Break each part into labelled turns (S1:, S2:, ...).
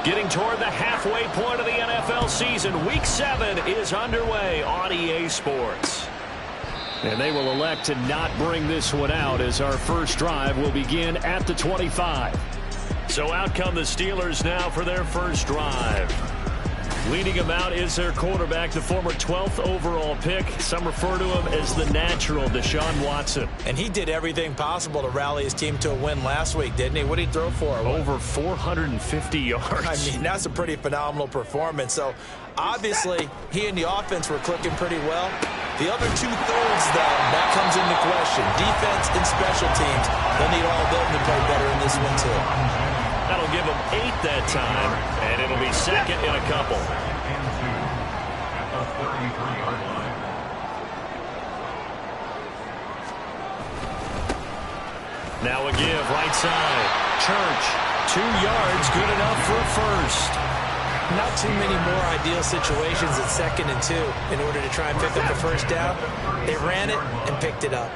S1: Getting toward the halfway point of the NFL season. Week 7 is underway on EA Sports. And they will elect to not bring this one out as our first drive will begin at the 25. So out come the Steelers now for their first drive. Leading him out is their quarterback, the former 12th overall pick. Some refer to him as the natural, Deshaun Watson.
S2: And he did everything possible to rally his team to a win last week, didn't he? What did he throw for?
S1: Over 450 yards.
S2: I mean, that's a pretty phenomenal performance. So, obviously, he and the offense were clicking pretty well. The other two-thirds, though, that comes into question. Defense and special teams. They'll need all of them to play better in this one, too.
S1: That'll give them 8 that time, and it'll be second in a couple. Now a give, right side. Church, 2 yards, good enough for a first.
S2: Not too many more ideal situations at 2nd and 2 in order to try and pick up the first down. They ran it and picked it up.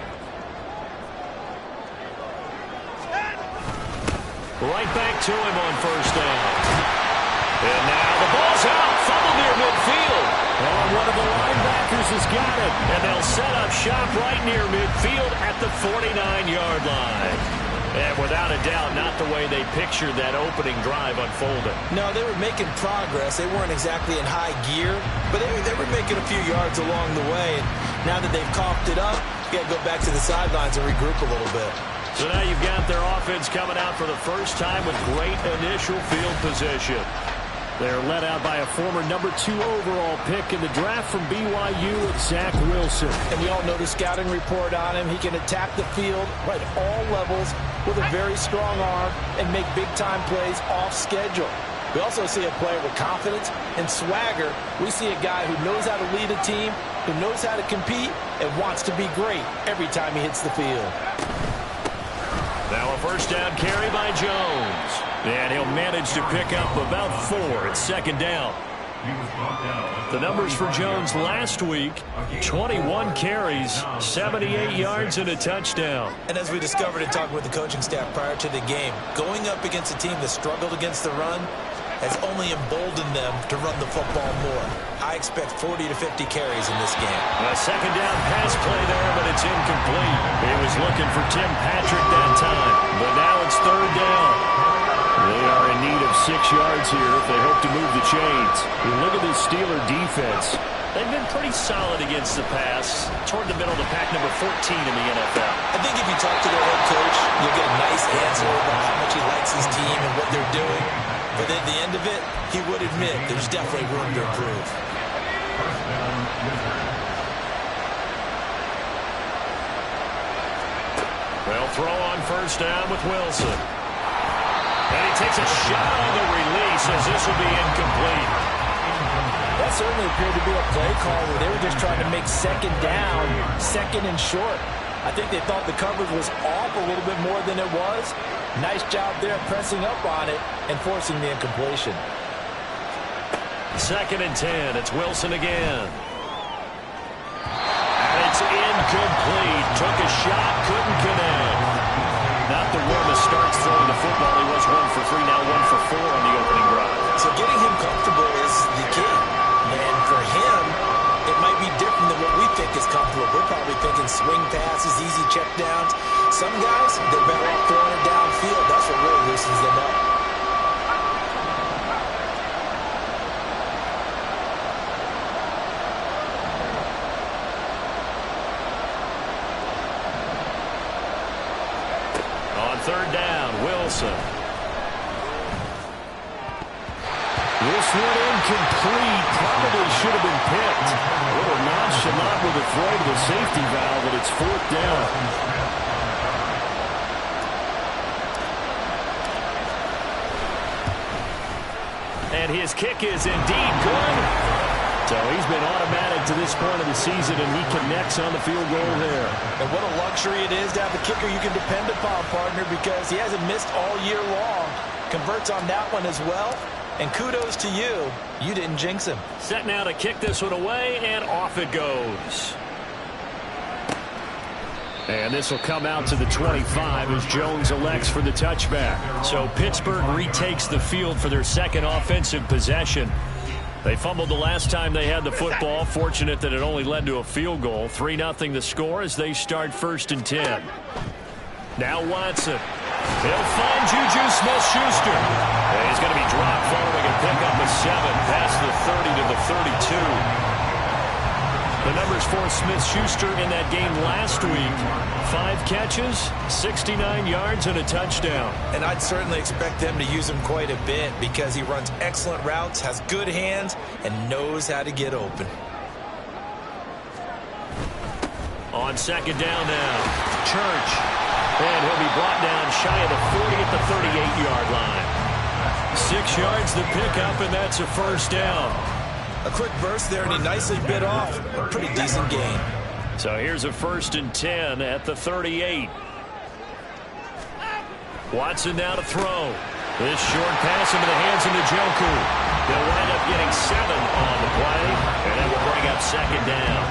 S1: Right back to him on first down. And now the ball's out. Fumble near midfield. And one of the linebackers has got it. And they'll set up shop right near midfield at the 49-yard line. And without a doubt, not the way they pictured that opening drive unfolding.
S2: No, they were making progress. They weren't exactly in high gear, but they were making a few yards along the way. And now that they've coughed it up, you got to go back to the sidelines and regroup a little bit.
S1: So now you've got their offense coming out for the first time with great initial field position. They're led out by a former number 2 overall pick in the draft from BYU, Zach Wilson.
S2: And we all know the scouting report on him. He can attack the field at all levels with a very strong arm and make big-time plays off schedule. We also see a player with confidence and swagger. We see a guy who knows how to lead a team, who knows how to compete, and wants to be great every time he hits the field.
S1: Now a first down carry by Jones. And he'll manage to pick up about 4 at 2nd down. The numbers for Jones last week, 21 carries, 78 yards and a touchdown.
S2: And as we discovered in talking with the coaching staff prior to the game, going up against a team that struggled against the run has only emboldened them to run the football more. I expect 40 to 50 carries in this game.
S1: A second down pass play there, but it's incomplete. He was looking for Tim Patrick that time, but now it's 3rd down. They are in need of 6 yards here if they hope to move the chains. And look at this Steeler defense. They've been pretty solid against the pass, toward the middle of the pack, number 14 in the NFL.
S2: I think if you talk to their head coach, you'll get a nice answer about how much he likes his team and what they're doing. But at the end of it, he would admit there's definitely room to improve.
S1: They'll throw on first down with Wilson. And he takes a shot on the release as this will be incomplete.
S2: That certainly appeared to be a play call where they were just trying to make 2nd down, 2nd and short. I think they thought the coverage was off a little bit more than it was. Nice job there pressing up on it and forcing the incompletion.
S1: 2nd and 10. It's Wilson again. And it's incomplete. Took a shot, couldn't connect. Not the warmest starts throwing the football. He was 1 for 3, now 1 for 4 on the opening drive.
S2: So getting him comfortable is the key. And for him, it might be different than what we think is comfortable. We're probably thinking swing passes, easy checkdowns. Some guys, they're better off throwing it downfield. That's what really loosens them up.
S1: On 3rd down, Wilson. This one incomplete. Probably should have been picked. A little nonchalant with a throw to the safety valve, but it's 4th down. And his kick is indeed good. So he's been automatic to this point of the season, and he connects on the field goal there.
S2: And what a luxury it is to have a kicker you can depend upon, partner, because he hasn't missed all year long. Converts on that one as well. And kudos to you. You didn't jinx him.
S1: Set now to kick this one away, and off it goes. And this will come out to the 25 as Jones elects for the touchback. So Pittsburgh retakes the field for their second offensive possession. They fumbled the last time they had the football. Fortunate that it only led to a field goal. 3-0 the score as they start 1st and 10. Now Watson. He'll find Juju Smith-Schuster. And he's going to be dropped following a pickup of 7 past the 30 to the 32. The numbers for Smith-Schuster in that game last week. 5 catches, 69 yards, and a touchdown.
S2: And I'd certainly expect them to use him quite a bit because he runs excellent routes, has good hands, and knows how to get open.
S1: On 2nd down now, Church. And he'll be brought down shy of the 40 at the 38-yard line. 6 yards the pickup, and that's a 1st down.
S2: A quick burst there, and he nicely bit off a pretty decent gain.
S1: So here's a 1st and 10 at the 38. Watson now to throw. This short pass into the hands of Njoku. They'll wind up getting 7 on the play, and that will bring up 2nd down.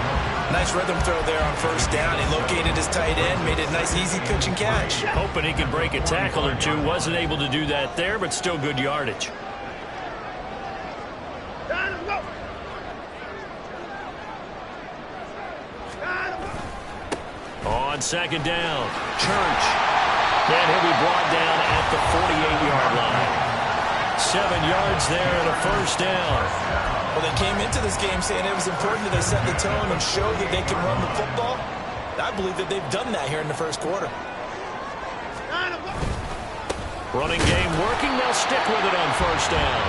S2: Nice rhythm throw there on 1st down. He located his tight end, made it a nice, easy pitch and catch.
S1: Hoping he could break a tackle or two. Wasn't able to do that there, but still good yardage. On 2nd down, Church. And he'll be brought down at the 48-yard line. 7 yards there and a 1st down.
S2: Well, they came into this game saying it was important that they set the tone and show that they can run the football. I believe that they've done that here in the 1st quarter.
S1: Running game working. They'll stick with it on 1st down.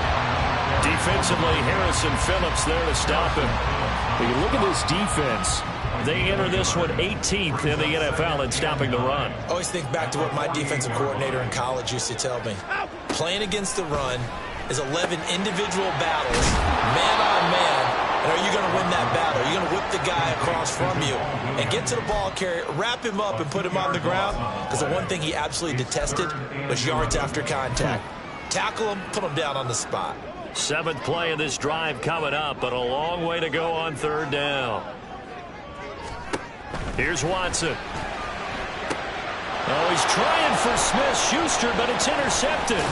S1: Defensively, Harrison Phillips there to stop him. When you look at this defense, they enter this one 18th in the NFL in stopping the run.
S2: I always think back to what my defensive coordinator in college used to tell me. Playing against the run is 11 individual battles, man on man. And are you going to win that battle? Are you going to whip the guy across from you and get to the ball carrier, wrap him up, and put him on the ground? Because the one thing he absolutely detested was yards after contact. Tackle him, put him down on the spot.
S1: 7th play of this drive coming up, but a long way to go on 3rd down. Here's Watson. Oh, he's trying for Smith-Schuster, but it's intercepted.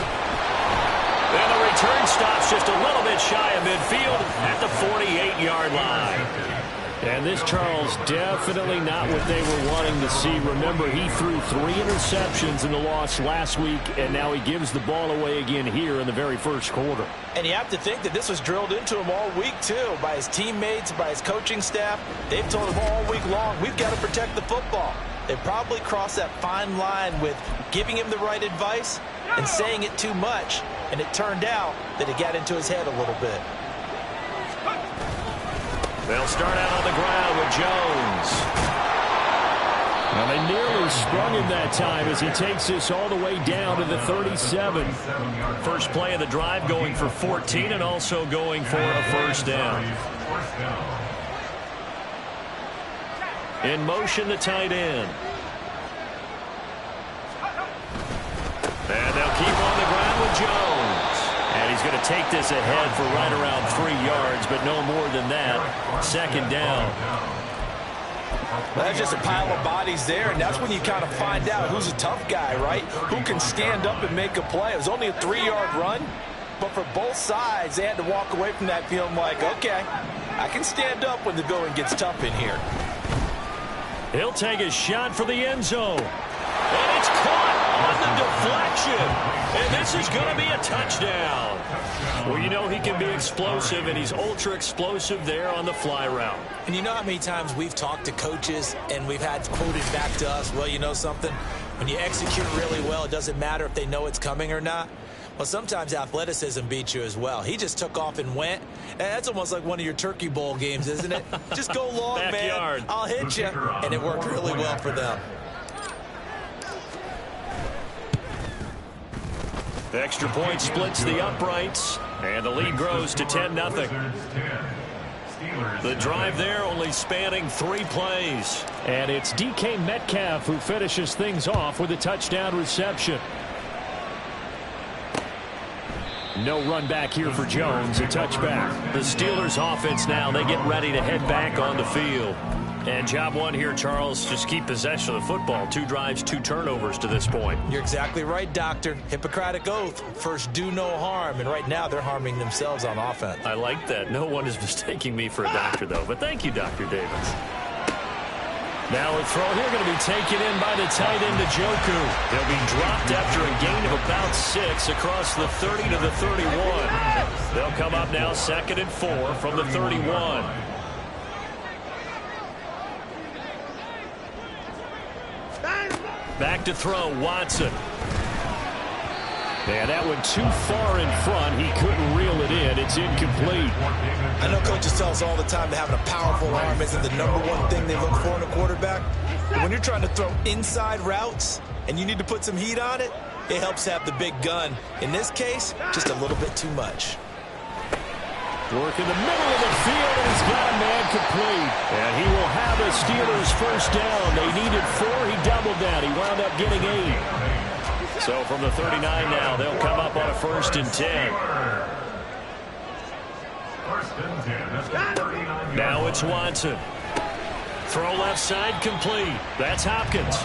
S1: And the return stops just a little bit shy of midfield at the 48-yard line. And this, Charles, definitely not what they were wanting to see. Remember, he threw 3 interceptions in the loss last week, and now he gives the ball away again here in the very 1st quarter.
S2: And you have to think that this was drilled into him all week, too, by his teammates, by his coaching staff. They've told him all week long, we've got to protect the football. They probably crossed that fine line with giving him the right advice and saying it too much, and it turned out that it got into his head a little bit.
S1: They'll start out on the ground with Jones. Well, they nearly sprung him that time as he takes this all the way down to the 37. First play of the drive going for 14 and also going for a 1st down. In motion, the tight end. And they'll keep on the ground with Jones. And he's going to take this ahead for right around 3 yards, but no more than that. 2nd down.
S2: That's just a pile of bodies there, and that's when you kind of find out who's a tough guy, right? Who can stand up and make a play. It was only a 3-yard run, but for both sides, they had to walk away from that feeling like, okay, I can stand up when the going gets tough in here.
S1: He'll take a shot for the end zone. And it's caught on the deflection. And this is going to be a touchdown. Well, you know he can be explosive, and he's ultra explosive there on the fly route.
S2: And you know how many times we've talked to coaches and we've had quoted back to us, well, you know something? When you execute really well, it doesn't matter if they know it's coming or not. Well, sometimes athleticism beats you as well. He just took off and went. And that's almost like one of your Turkey Bowl games, isn't it? Just go long,
S1: Backyard.
S2: man. I'll hit you. And it worked really well for them.
S1: The extra point splits the uprights, and the lead grows to 10-0. The drive there only spanning 3 plays. And it's DK Metcalf who finishes things off with a touchdown reception. No run back here for Jones, a touchback. The Steelers offense now, they get ready to head back on the field. And job one here, Charles, just keep possession of the football. 2 drives, 2 turnovers to this point.
S2: You're exactly right, Doctor. Hippocratic oath. First, do no harm. And right now, they're harming themselves on offense.
S1: I like that. No one is mistaking me for a doctor, though. But thank you, Dr. Davis. Now a throw here going to be taken in by the tight end, Njoku. He'll be dropped after a gain of about 6 across the 30 to the 31. They'll come up now 2nd and 4 from the 31. Back to throw, Watson. And that one too far in front. He couldn't reel it in. It's incomplete.
S2: I know coaches tell us all the time that having a powerful arm isn't the #1 thing they look for in a quarterback. But when you're trying to throw inside routes and you need to put some heat on it, it helps to have the big gun. In this case, just a little bit too much.
S1: Work in the middle of the field, and he's got a man complete. And he will have a Steelers first down. They needed 4. He doubled that. He wound up getting 8. So from the 39 now, they'll come up on a 1st and 10. Now it's Watson. Throw left side, complete. That's Hopkins.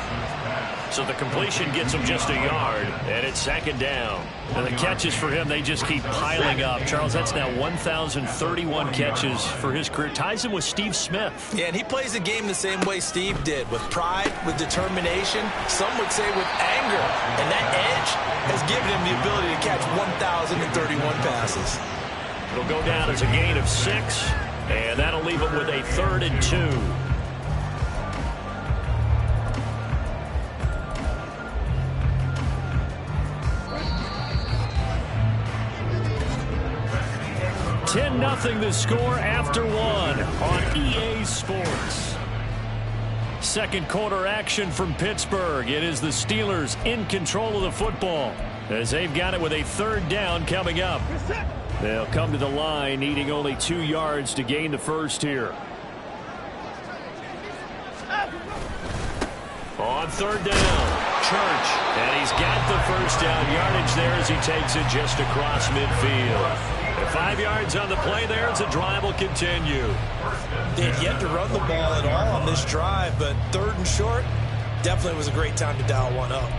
S1: So the completion gets him just a yard, and it's 2nd down. And the catches for him, they just keep piling up. Charles, that's now 1,031 catches for his career. Ties him with Steve Smith.
S2: Yeah, and he plays the game the same way Steve did, with pride, with determination, some would say with anger. And that edge has given him the ability to catch 1,031 passes.
S1: It'll go down as a gain of 6, and that'll leave him with a 3rd and 2. Nothing the score after 1 on EA Sports. 2nd quarter action from Pittsburgh. It is the Steelers in control of the football as they've got it with a 3rd down coming up. They'll come to the line needing only 2 yards to gain the first here. On 3rd down, Church. And he's got the first down yardage there as he takes it just across midfield. 5 yards on the play there as the drive will continue.
S2: They had yet to run the ball at all on this drive, but 3rd and short definitely was a great time to dial one up.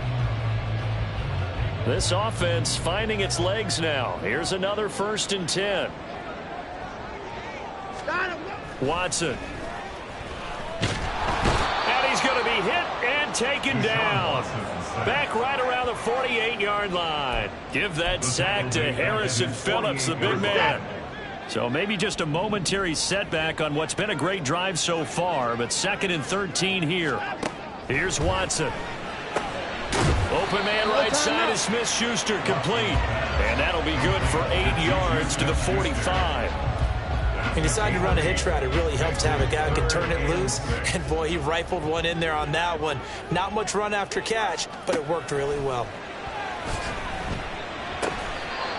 S1: This offense finding its legs now. Here's another 1st and 10. Watson. And he's going to be hit and taken down. Back right around the 48-yard line. Give that sack to Harrison Phillips, the big man. So maybe just a momentary setback on what's been a great drive so far, but 2nd and 13 here. Here's Watson. Open man right side is Smith-Schuster, complete. And that'll be good for 8 yards to the 45.
S2: He decided to run a hitch route. It really helped to have a guy who can turn it loose. And, boy, he rifled one in there on that one. Not much run after catch, but it worked really well.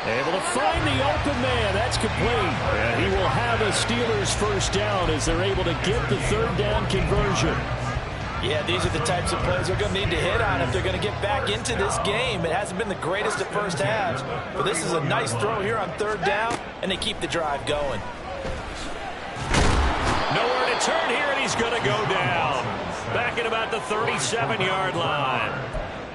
S1: Able to find the open man. That's complete. And he will have a Steelers first down as they're able to get the 3rd down conversion.
S2: Yeah, these are the types of plays they're going to need to hit on if they're going to get back into this game. It hasn't been the greatest of first halves, but this is a nice throw here on 3rd down, and they keep the drive going.
S1: Nowhere to turn here, and he's going to go down. Back at about the 37-yard line.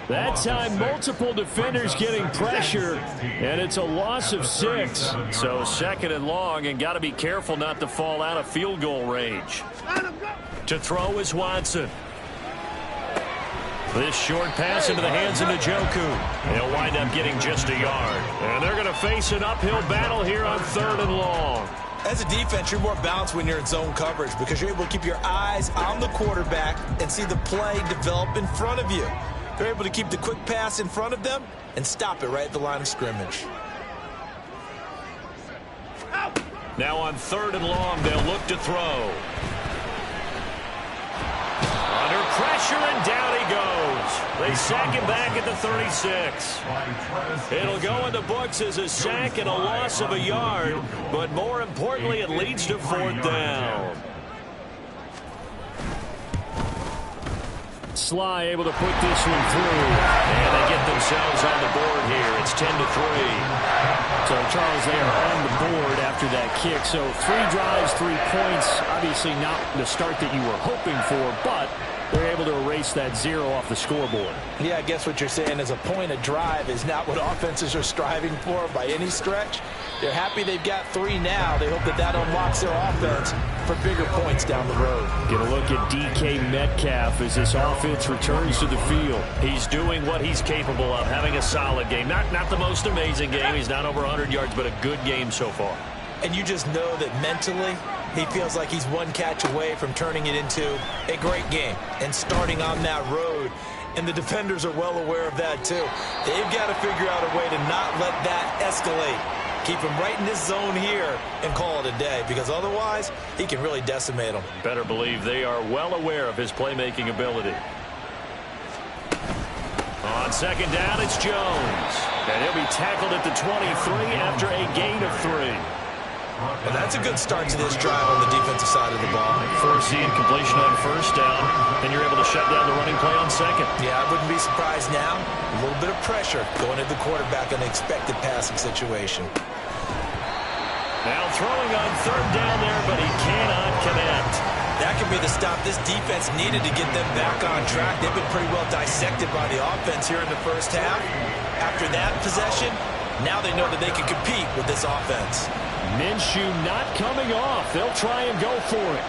S1: That time, multiple defenders getting pressure, and it's a loss of 6. So 2nd and long, and got to be careful not to fall out of field goal range. To throw is Watson. This short pass into the hands of Njoku. He'll wind up getting just a yard. And they're going to face an uphill battle here on 3rd and long.
S2: As a defense, you're more balanced when you're in zone coverage because you're able to keep your eyes on the quarterback and see the play develop in front of you. They're able to keep the quick pass in front of them and stop it right at the line of scrimmage.
S1: Now on 3rd and long, they'll look to throw. Under pressure, and down he goes. They sack him back at the 36. It'll go in the books as a sack and a loss of a yard, but more importantly, it leads to 4th down. Sly able to put this one through. And they get themselves on the board here. It's 10-3. So, Charles, they are on the board after that kick. So, 3 drives, 3 points. Obviously not the start that you were hoping for, but they're able to erase that 0 off the scoreboard. Yeah,
S2: I guess what you're saying is a point a drive is not what offenses are striving for by any stretch. They're happy they've got 3 now. They hope that that unlocks their offense for bigger points down the road.
S1: Get a look at DK Metcalf as this offense returns to the field. He's doing what he's capable of, having a solid game. Not the most amazing game. He's not over 100 yards, but a good game so far.
S2: And you just know that mentally he feels like he's one catch away from turning it into a great game and starting on that road. And the defenders are well aware of that too. They've got to figure out a way to not let that escalate. Keep him right in this zone here and call it a day, because otherwise he can really decimate them.
S1: Better believe they are well aware of his playmaking ability. On second down, it's Jones. And he'll be tackled at the 23 after a gain of 3.
S2: Well, that's a good start to this drive on the defensive side of the ball.
S1: Foreseen completion on first down, and you're able to shut down the running play on second.
S2: Yeah, I wouldn't be surprised now. A little bit of pressure going at the quarterback in an expected passing situation.
S1: Now throwing on third down there, but he cannot connect.
S2: That could be the stop this defense needed to get them back on track. They've been pretty well dissected by the offense here in the first half. After that possession, now they know that they can compete with this offense.
S1: Minshew not coming off. They'll try and go for it.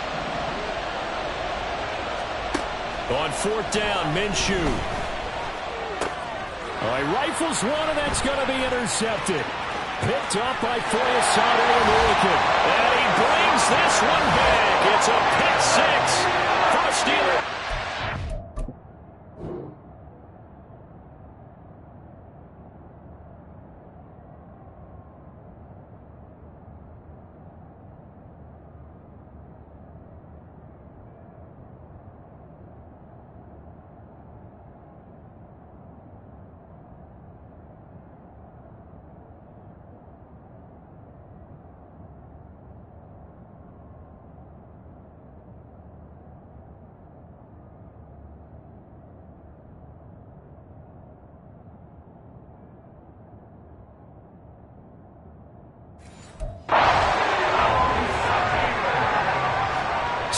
S1: On fourth down, Minshew. He rifles one, and that's going to be intercepted. Picked up by Foyesade and and he brings this one back. It's a pick 6 for the Steelers.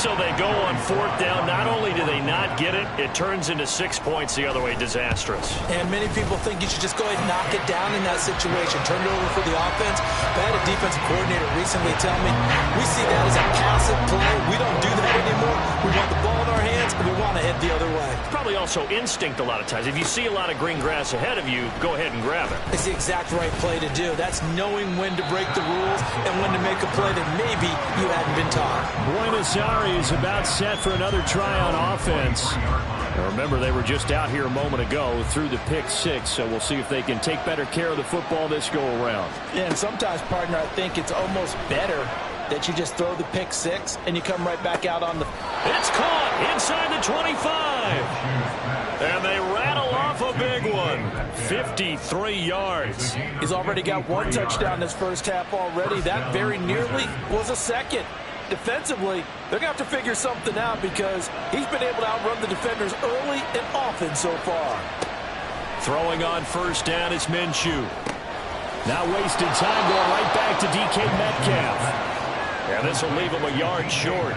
S1: So they go on fourth down. Not only do they not get it, it turns into 6 points the other way. Disastrous.
S2: And many people think you should just go ahead and knock it down in that situation. Turn it over for the offense. But I had a defensive coordinator recently tell me, we see that as a passive play. We don't do that anymore. We want the ball in our hands, and we want to head the other way.
S1: Probably also instinct a lot of times. If you see a lot of green grass ahead of you, go ahead and grab it.
S2: It's the exact right play to do. That's knowing when to break the rules and when to make a play that maybe you hadn't been taught.
S1: Buenos Aires is about set for another try on offense. Now remember, they were just out here a moment ago through the pick 6, so we'll see if they can take better care of the football this go-around.
S2: Yeah, and sometimes, partner, I think it's almost better that you just throw the pick 6 and you come right back out on the...
S1: It's caught inside the 25. And they rattle off a big one. 53 yards.
S2: He's already got 1 touchdown this first half already. That very nearly was a second. Defensively, they're going to have to figure something out because he's been able to outrun the defenders early and often so far.
S1: Throwing on first down is Minshew. Now wasted time going right back to DK Metcalf. And this will leave him a yard short.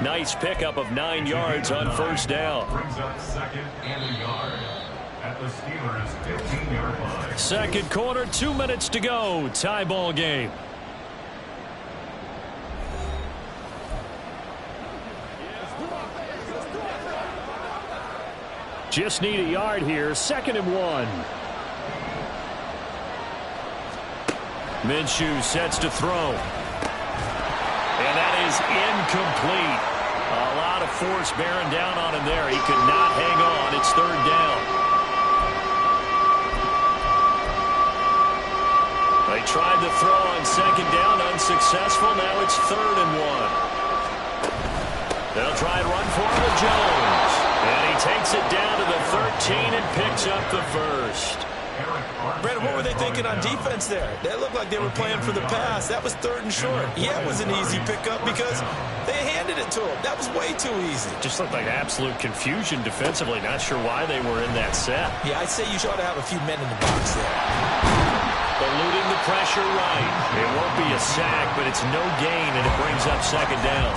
S1: Nice pickup of 9 yards on first down.
S3: Brings up second and a yard at the Steelers' 15-yard line.
S1: Second quarter, 2 minutes to go. Tie ball game. Just need a yard here. 2nd and 1. Minshew sets to throw. And that is incomplete. A lot of force bearing down on him there. He could not hang on. It's 3rd down. They tried to throw on 2nd down. Unsuccessful. Now it's 3rd and 1. They'll try and run for it with Jones. And he takes it down to the 13 and picks up the first.
S2: Brandon, what were they thinking on defense there? They looked like they were playing for the pass. That was 3rd and short. Yeah, it was an easy pickup because they handed it to him. That was way too easy.
S1: Just looked like absolute confusion defensively. Not sure why they were in that set.
S2: Yeah, I'd say you ought to have a few men in the box there.
S1: Eluding the pressure right. It won't be a sack, but it's no gain, and it brings up 2nd down.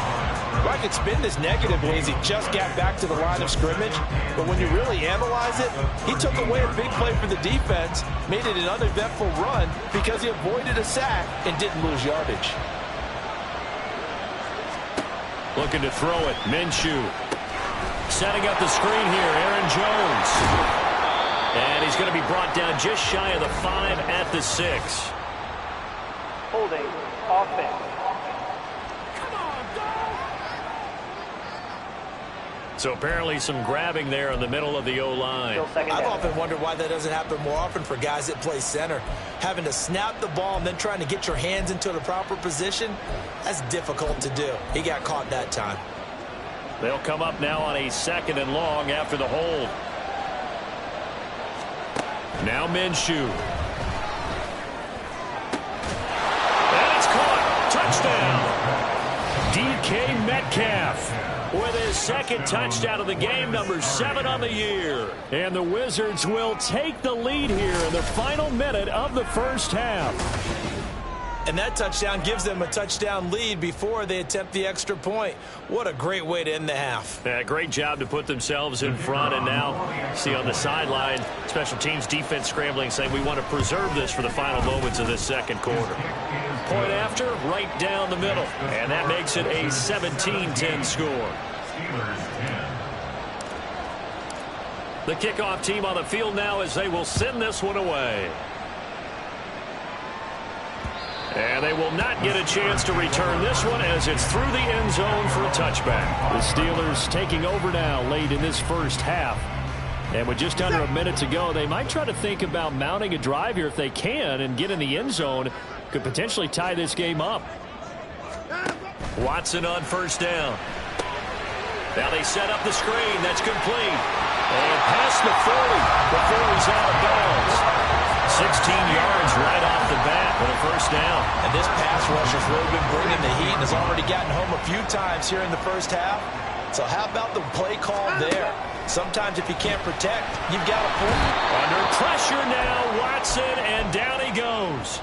S2: Well, I could spin this negatively as he just got back to the line of scrimmage. But when you really analyze it, he took away a big play for the defense, made it an uneventful run because he avoided a sack and didn't lose yardage.
S1: Looking to throw it. Minshew. Setting up the screen here. Aaron Jones. And he's going to be brought down just shy of the 5 at the 6.
S4: Holding offense.
S1: So apparently some grabbing there in the middle of the O-line.
S2: I've often wondered why that doesn't happen more often for guys that play center. Having to snap the ball and then trying to get your hands into the proper position, that's difficult to do. He got caught that time.
S1: They'll come up now on a 2nd and long after the hold. Now Minshew. And it's caught. Touchdown. DK Metcalf with his 2nd touchdown of the game, number 7 on the year. And the Wizards will take the lead here in the final minute of the 1st half.
S2: And that touchdown gives them a touchdown lead before they attempt the extra point. What a great way to end the half.
S1: Yeah, great job to put themselves in front. And now, see on the sideline, special teams defense scrambling, saying we want to preserve this for the final moments of this 2nd quarter. Point after, right down the middle. And that makes it a 17-10 score. The kickoff team on the field now as they will send this one away. And they will not get a chance to return this one as it's through the end zone for a touchback. The Steelers taking over now late in this 1st half. And with just under a minute to go, they might try to think about mounting a drive here if they can and get in the end zone. Could potentially tie this game up. Watson on 1st down. Now they set up the screen. That's complete. And past the 40 before he's out of bounds. 16 yards right off the bat for the 1st down.
S2: And this pass rush has really been bringing the heat and has already gotten home a few times here in the 1st half. So how about the play call there? Sometimes if you can't protect, you've got a point.
S1: Under pressure now, Watson, and down he goes.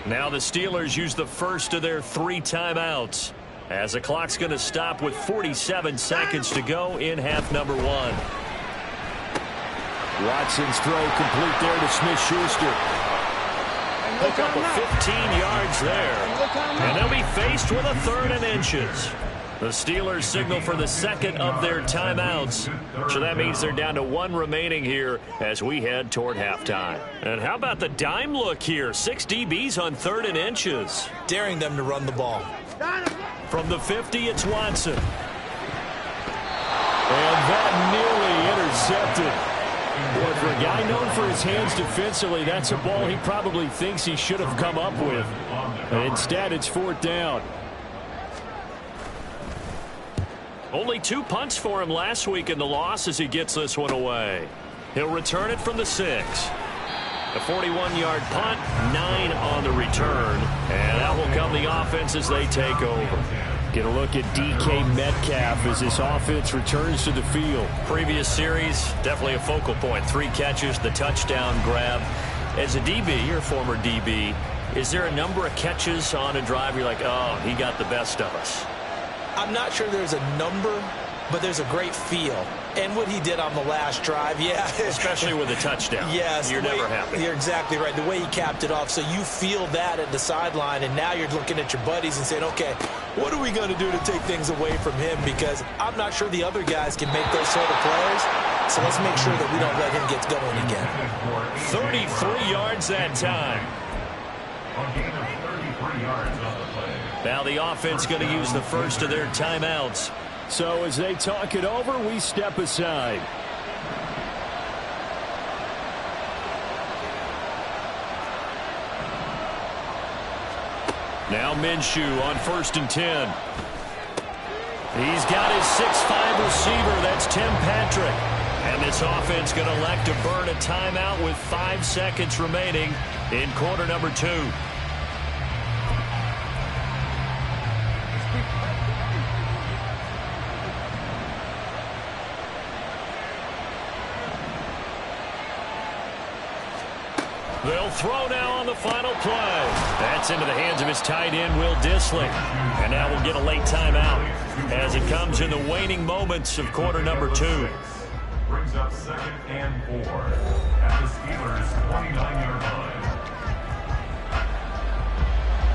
S1: Now the Steelers use the first of their 3 timeouts as the clock's going to stop with 47 seconds to go in half number 1. Watson's throw complete there to Smith-Schuster. Pick up a 15 yards there. And they'll be faced with a 3rd and inches. The Steelers signal for the 2nd of their timeouts. So that means they're down to 1 remaining here as we head toward halftime. And how about the dime look here? 6 DBs on 3rd and inches.
S2: Daring them to run the ball.
S1: From the 50, it's Watson. And that nearly intercepted. Boy, for a guy known for his hands defensively, that's a ball he probably thinks he should have come up with. Instead, it's 4th down. Only 2 punts for him last week in the loss as he gets this one away. He'll return it from the 6. A 41-yard punt, 9 on the return. And out will come the offense as they take over. Get a look at DK Metcalf as this offense returns to the field. Previous series, definitely a focal point. 3 catches, the touchdown grab. As a DB, your former DB, is there a number of catches on a drive you're like, oh, he got the best of us?
S2: I'm not sure there's a number, but there's a great feel. And what he did on the last drive, yeah.
S1: Especially with a touchdown.
S2: Yes.
S1: You're never happy.
S2: You're exactly right. The way he capped it off. So you feel that at the sideline, and now you're looking at your buddies and saying, okay, what are we going to do to take things away from him? Because I'm not sure the other guys can make those sort of plays. So let's make sure that we don't let him get going again.
S1: 33 yards that time. Now the offense going to use the first of their timeouts. So as they talk it over, we step aside. Now Minshew on 1st and 10. He's got his 6'5" receiver. That's Tim Patrick. And this offense going to elect to burn a timeout with 5 seconds remaining in quarter number 2. They'll throw now on the final play. That's into the hands of his tight end, Will Dissly. And now we'll get a late timeout as it comes in the waning moments of quarter number 2.
S3: Brings up 2nd and 4 at the Steelers' 29-yard line.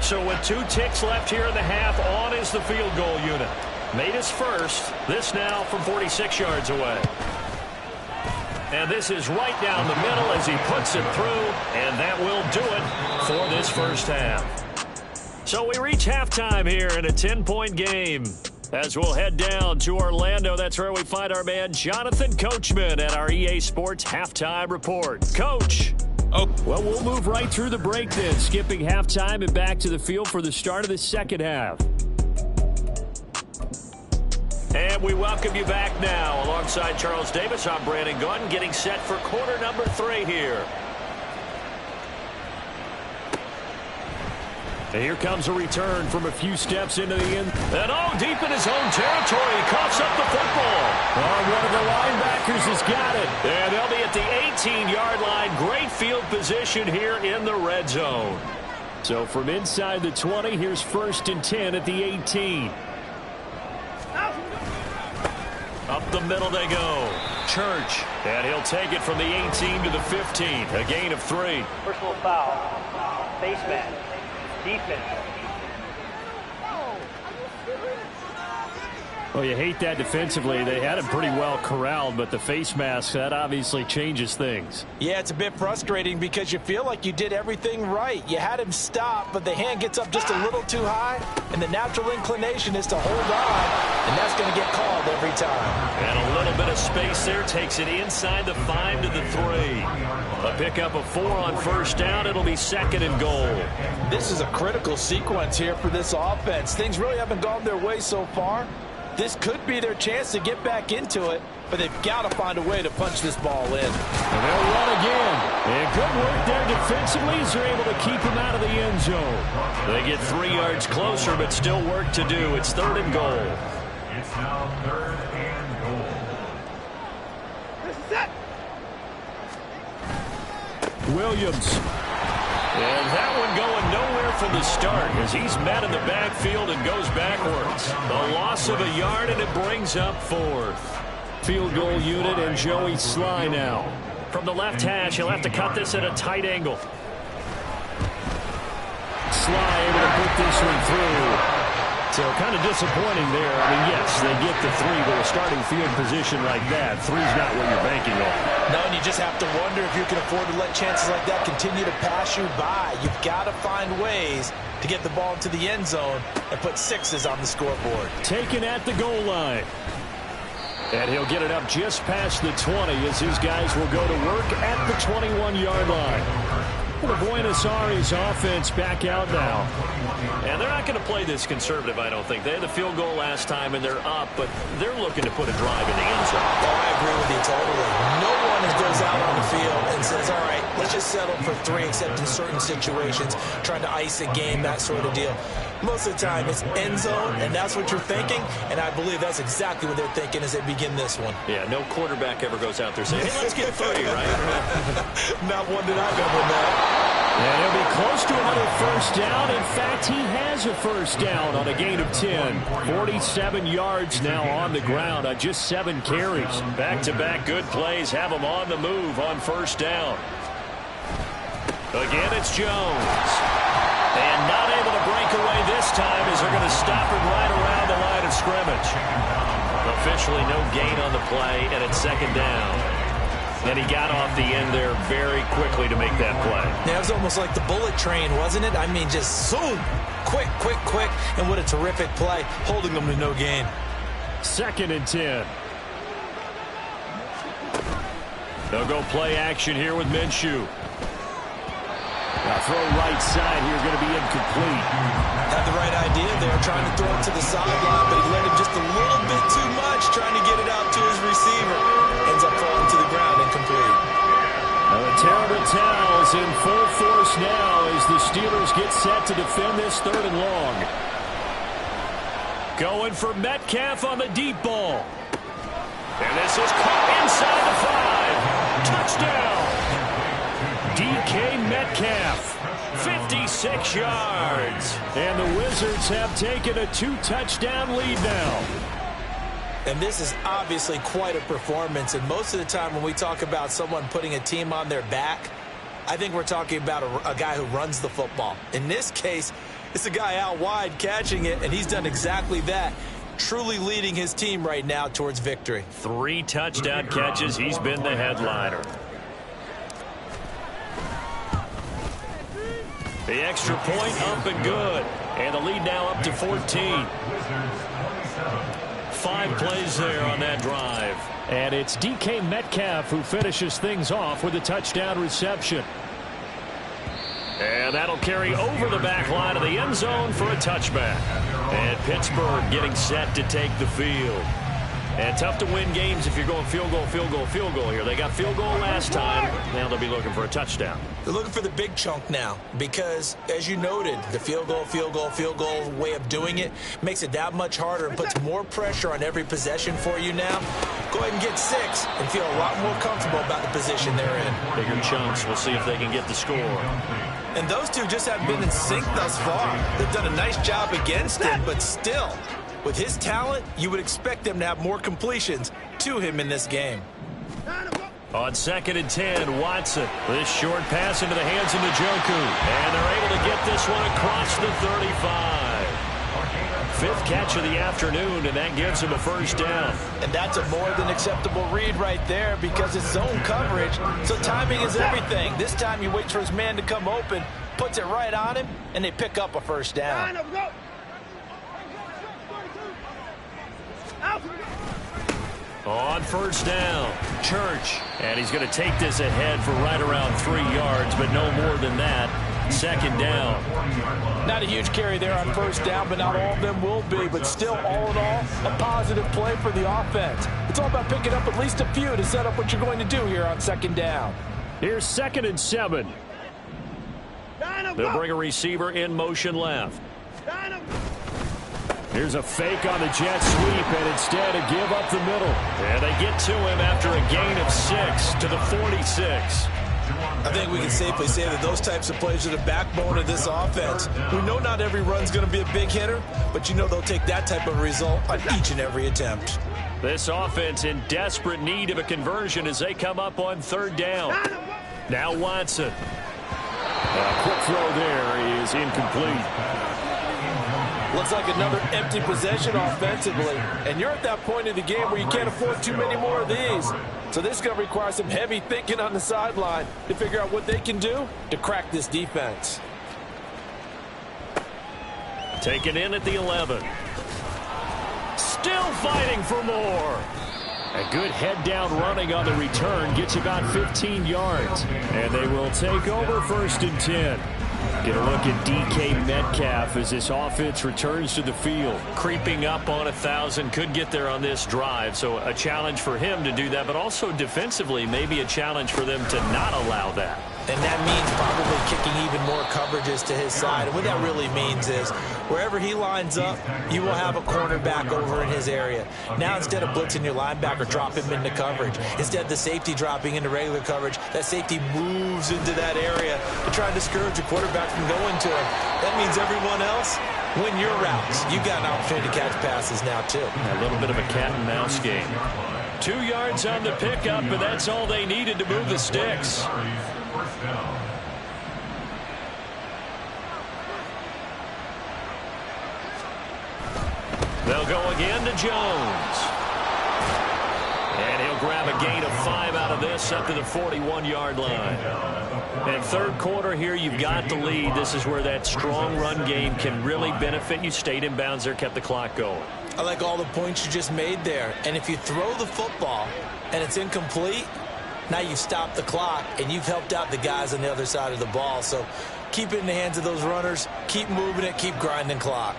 S1: So with 2 ticks left here in the half, on is the field goal unit. Made his first. This now from 46 yards away. And this is right down the middle as he puts it through, and that will do it for this first half. So we reach halftime here in a 10-point game. As we'll head down to Orlando, that's where we find our man Jonathan Coachman at our EA Sports Halftime Report. Coach. Oh, well, we'll move right through the break then, skipping halftime and back to the field for the start of the second half. And we welcome you back now. Alongside Charles Davis, I'm Brandon Gunn, getting set for quarter number 3 here. And here comes a return from a few steps into the end. And deep in his own territory, he coughs up the football. One of the linebackers has got it. And they'll be at the 18-yard line. Great field position here in the red zone. So from inside the 20, here's 1st and 10 at the 18. Up the middle they go. Church. And he'll take it from the 18 to the 15. A gain of 3.
S4: Personal foul. Face mask. Defense.
S1: Well, you hate that defensively. They had him pretty well corralled, but the face mask, that obviously changes things.
S2: Yeah, it's a bit frustrating because you feel like you did everything right. You had him stop, but the hand gets up just a little too high, and the natural inclination is to hold on, and that's going to get called every time.
S1: And a little bit of space there takes it inside the 5 to the 3. A pickup of 4 on 1st down. It'll be 2nd and goal.
S2: This is a critical sequence here for this offense. Things really haven't gone their way so far. This could be their chance to get back into it, but they've got to find a way to punch this ball in.
S1: And they'll run again. And good work there defensively as they're able to keep him out of the end zone. They get 3 yards closer, but still work to do. It's 3rd and goal.
S3: It's now 3rd and goal.
S1: Williams. And that one going nowhere from the start as he's met in the backfield and goes backwards. A loss of a yard, and it brings up 4th. Field goal unit and Joey Sly now. From the left hash, he'll have to cut this at a tight angle. Sly able to put this one through. So kind of disappointing there. I mean, yes, they get the 3, but a starting field position like that, 3's not what you're banking on.
S2: No, and you just have to wonder if you can afford to let chances like that continue to pass you by. You've got to find ways to get the ball into the end zone and put 6s on the scoreboard.
S1: Taken at the goal line. And he'll get it up just past the 20 as his guys will go to work at the 21-yard line. The Buenos Aires offense back out now. And they're not going to play this conservative, I don't think. They had the field goal last time, and they're up, but they're looking to put a drive in the end zone.
S2: Oh, I agree with you totally. No one goes out on the field and says, all right, let's just settle for 3, except in certain situations, trying to ice a game, that sort of deal. Most of the time, it's end zone, and that's what you're thinking, and I believe that's exactly what they're thinking as they begin this one.
S1: Yeah, no quarterback ever goes out there saying, hey, let's get 3, right?
S2: Not one that I've ever met.
S1: And he'll be close to another 1st down. In fact, he has a 1st down on a gain of 10. 47 yards now on the ground on just 7 carries. Back-to-back good plays have him on the move on 1st down. Again, it's Jones. And not able to break away this time as they're going to stop him right around the line of scrimmage. Officially no gain on the play, and it's 2nd down. And he got off the end there very quickly to make that play.
S2: Yeah, it was almost like the bullet train, wasn't it? I mean, just zoom. Quick, quick, quick. And what a terrific play, holding them to no gain.
S1: 2nd and 10. They'll go play action here with Minshew. Now throw right side here, going to be incomplete.
S2: had the right idea there, trying to throw it to the sideline, but he let him just a little bit too much, trying to get it out to his receiver. Ends up falling to the ground, incomplete.
S1: The terrible towels in full force now as the Steelers get set to defend this 3rd and long. Going for Metcalf on the deep ball. And this is caught inside the 5. Touchdown. DK Metcalf, 56 yards. And the Wizards have taken a 2-touchdown lead now.
S2: And this is obviously quite a performance. And most of the time when we talk about someone putting a team on their back, I think we're talking about a guy who runs the football. In this case, it's a guy out wide catching it, and he's done exactly that. Truly leading his team right now towards victory.
S1: 3 touchdown catches. He's been the headliner. The extra point up and good. And the lead now up to 14. 5 plays there on that drive. And it's DK Metcalf who finishes things off with a touchdown reception. And that'll carry over the back line of the end zone for a touchback. And Pittsburgh getting set to take the field. And tough to win games if you're going field goal, field goal, field goal here. They got field goal last time. Now they'll be looking for a touchdown.
S2: They're looking for the big chunk now because, as you noted, the field goal, field goal, field goal way of doing it makes it that much harder and puts more pressure on every possession for you now. Go ahead and get 6 and feel a lot more comfortable about the position they're in.
S1: Bigger chunks. We'll see if they can get the score.
S2: And those two just haven't been in sync thus far. They've done a nice job against him, but still, with his talent, you would expect them to have more completions to him in this game.
S1: On 2nd and 10, Watson. This short pass into the hands of Njoku. And they're able to get this one across the 35. 5th catch of the afternoon, and that gives him a first down.
S2: And that's a more than acceptable read right there because it's zone coverage, so timing is everything. This time he waits for his man to come open, puts it right on him, and they pick up a first down.
S1: On first down, Church. And he's going to take this ahead for right around 3 yards, but no more than that. 2nd down.
S2: Not a huge carry there on first down, but not all of them will be. But still, all in all, a positive play for the offense. It's all about picking up at least a few to set up what you're going to do here on 2nd down.
S1: Here's 2nd and 7. They'll bring a receiver in motion left. Here's a fake on the jet sweep, and instead a give up the middle. And they get to him after a gain of 6 to the 46.
S2: I think we can safely say that those types of plays are the backbone of this offense. We know not every run's going to be a big hitter, but you know they'll take that type of result on each and every attempt.
S1: This offense in desperate need of a conversion as they come up on 3rd down. Now Watson. A quick throw there is incomplete.
S2: Looks like another empty possession offensively. And you're at that point in the game where you can't afford too many more of these. So this is going to require some heavy thinking on the sideline to figure out what they can do to crack this defense.
S1: Taken in at the 11. Still fighting for more. A good head-down running on the return gets about 15 yards. And they will take over 1st and 10. Get a look at DK Metcalf as this offense returns to the field. Creeping up on 1,000, could get there on this drive. So a challenge for him to do that, but also defensively maybe a challenge for them to not allow that.
S2: And that means probably kicking even more coverages to his side. And what that really means is wherever he lines up, you will have a cornerback over in his area. Now instead of blitzing your linebacker, drop him into coverage. Instead of the safety dropping into regular coverage, that safety moves into that area to try and discourage a quarterback from going to him. That means everyone else, win your routes. You got an opportunity to catch passes now too.
S1: A little bit of a cat and mouse game. 2 yards on the pickup, but that's all they needed to move the sticks. They'll go again to Jones. And he'll grab a gain of 5 out of this up to the 41-yard line. And 3rd quarter here, you've got the lead. This is where that strong run game can really benefit you. Stayed in bounds there, kept the clock going.
S2: I like all the points you just made there. And if you throw the football and it's incomplete, now you've stopped the clock and you've helped out the guys on the other side of the ball. So keep it in the hands of those runners, keep moving it, keep grinding clock.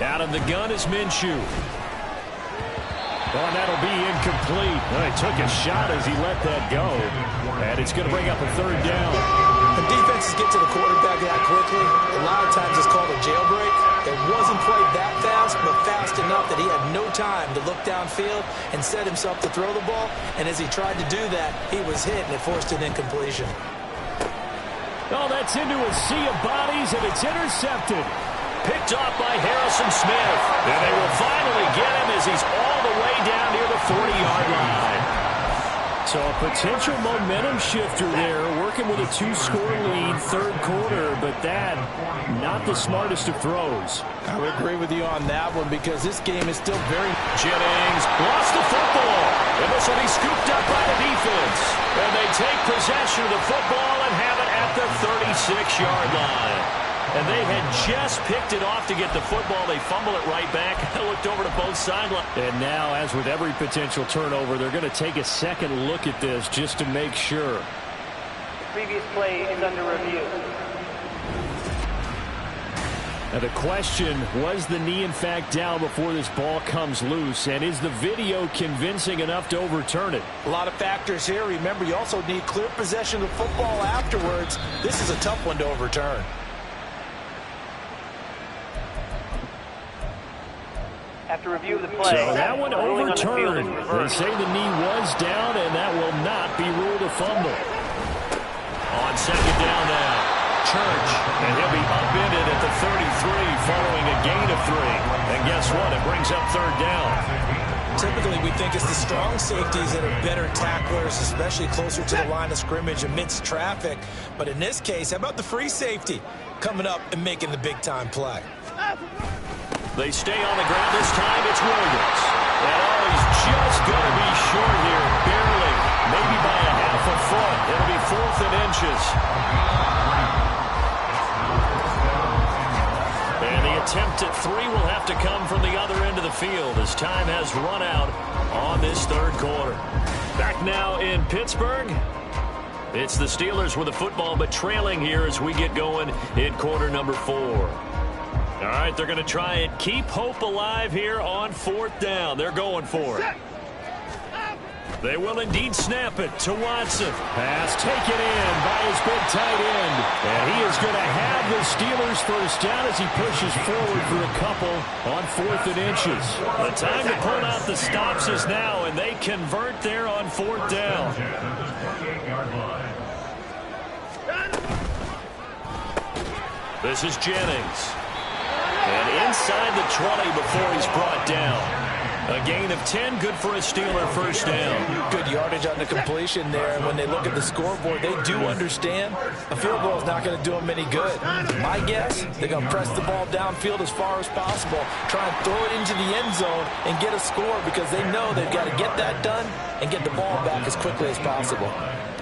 S1: Out of the gun is Minshew. Oh, and that'll be incomplete. Well, he took a shot as he let that go. And it's going to bring up a third down.
S2: When defenses get to the quarterback that quickly, a lot of times it's called a jailbreak. It wasn't quite that fast, but fast enough that he had no time to look downfield and set himself to throw the ball. And as he tried to do that, he was hit, and it forced an incompletion.
S1: Oh, that's into a sea of bodies, and it's intercepted. Picked off by Harrison Smith. And they will finally get him as he's all the way down near the 40-yard line. So a potential momentum shifter there, working with a 2-score lead, third quarter, but that, not the smartest of throws.
S2: I would agree with you on that one because this game is still very...
S1: Jennings lost the football, and this will be scooped up by the defense. And they take possession of the football and have it at the 36-yard line. And they had just picked it off to get the football. They fumble it right back. I looked over to both sidelines. And now, as with every potential turnover, they're going to take a second look at this just to make sure.
S4: The previous play is under review.
S1: Now the question, was the knee in fact down before this ball comes loose? And is the video convincing enough to overturn it?
S2: A lot of factors here. Remember, you also need clear possession of the football afterwards. This is a tough one to overturn.
S4: After review of the play,
S1: so that one overturned. They say the knee was down, and that will not be ruled a fumble. On second down now, Church, and he'll be upended at the 33 following a gain of 3. And guess what? It brings up third down.
S2: Typically, we think it's the strong safeties that are better tacklers, especially closer to the line of scrimmage amidst traffic. But in this case, how about the free safety coming up and making the big-time play?
S1: They stay on the ground. This time it's Williams. And he's just going to be short here, barely. Maybe by a half a foot. It'll be 4th and inches. And the attempt at 3 will have to come from the other end of the field as time has run out on this third quarter. Back now in Pittsburgh. It's the Steelers with the football, but trailing here as we get going in quarter number 4. All right, they're going to try and keep hope alive here on 4th down. They're going for it. They will indeed snap it to Watson. Pass taken in by his big tight end. And he is going to have the Steelers first down as he pushes forward for a couple on 4th and inches. The time to pull out the stops is now, and they convert there on 4th down. This is Jennings. And inside the 20 before he's brought down. A gain of 10, good for a Steeler first down.
S2: Good yardage on the completion there. And when they look at the scoreboard, they do understand a field goal is not going to do them any good. My guess, they're going to press the ball downfield as far as possible, try and throw it into the end zone and get a score because they know they've got to get that done and get the ball back as quickly as possible.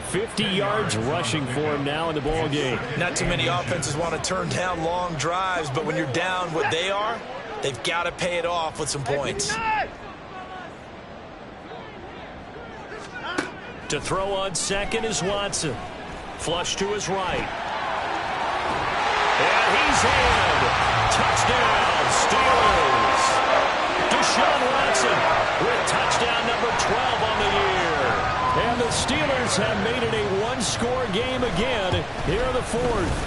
S1: 50 yards rushing for him now in the ball game.
S2: Not too many offenses want to turn down long drives, but when you're down what they are, they've got to pay it off with some points.
S1: To throw on second is Watson. Flush to his right. And he's in. Touchdown, Steelers. Deshaun Watson with touchdown number 12 on the year. And the Steelers have made it a one-score game again here in the 4th.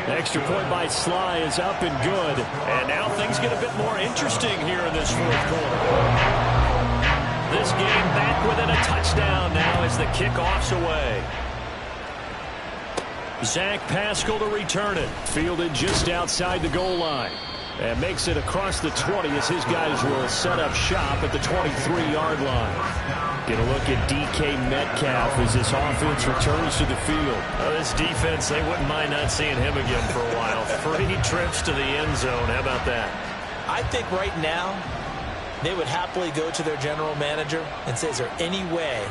S1: Extra point by Sly is up and good. And now things get a bit more interesting here in this 4th quarter. This game back within a touchdown now as the kickoff's away. Zach Pascal to return it. Fielded just outside the goal line. And makes it across the 20 as his guys will set up shop at the 23-yard line. Get a look at DK Metcalf as this offense returns to the field. This defense, they wouldn't mind not seeing him again for a while. 3 trips to the end zone. How about that?
S2: I think right now they would happily go to their general manager and say, is there any way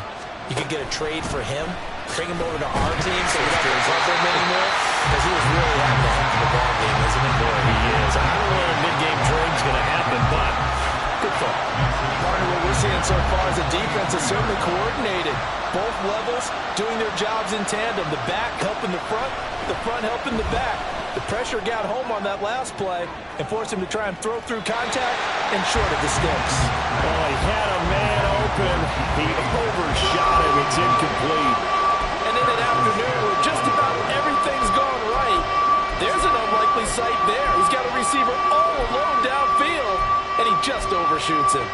S2: you could get a trade for him? bring him over to our team so we don't have to cover him anymore? Because he was really having the heck of a ball game, isn't he?
S1: Boy, he is. I don't know when a mid-game trade's going to happen, but good thought.
S2: Partner, what we're seeing so far is the defense is certainly coordinated. Both levels doing their jobs in tandem. The back helping the front helping the back. The pressure got home on that last play and forced him to try and throw through contact and short of the sticks.
S1: Oh, he had a man open. He overshot him. It's incomplete.
S2: And in an afternoon where just about everything's gone right, there's an unlikely sight there. He's got a receiver all alone downfield, and he just overshoots him.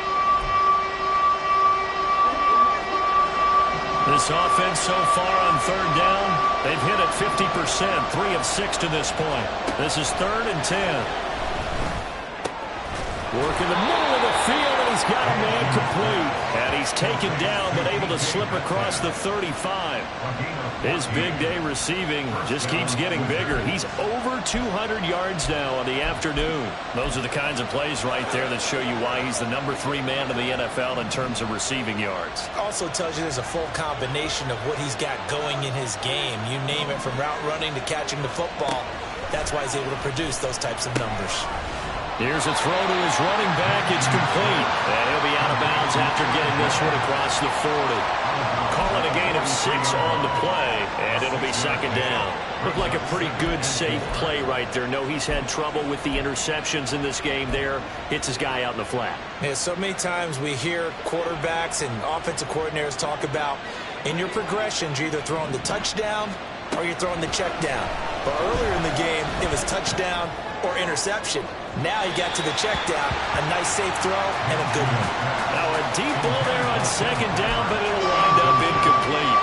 S1: This offense so far on third down, they've hit it 50%, 3 of 6 to this point. This is 3rd and 10. Work in the middle of the field, and he's got a man complete. And he's taken down, but able to slip across the 35. His big day receiving just keeps getting bigger. He's over 200 yards now on the afternoon. Those are the kinds of plays right there that show you why he's the number 3 man in the NFL in terms of receiving yards.
S2: Also tells you there's a full combination of what he's got going in his game. You name it, from route running to catching the football. That's why he's able to produce those types of numbers.
S1: Here's a throw to his running back. It's complete. And he'll be out of bounds after getting this one across the 40. Call it a gain of 6 on the play, and it'll be 2nd down. Looked like a pretty good, safe play right there. No, he's had trouble with the interceptions in this game there. Hits his guy out in the flat.
S2: Yeah, so many times we hear quarterbacks and offensive coordinators talk about in your progressions, you're either throwing the touchdown or you're throwing the check down. But earlier in the game, it was touchdown or interception. Now he got to the check down, a nice safe throw, and a good one.
S1: Now a deep ball there on 2nd down, but it'll wind up incomplete.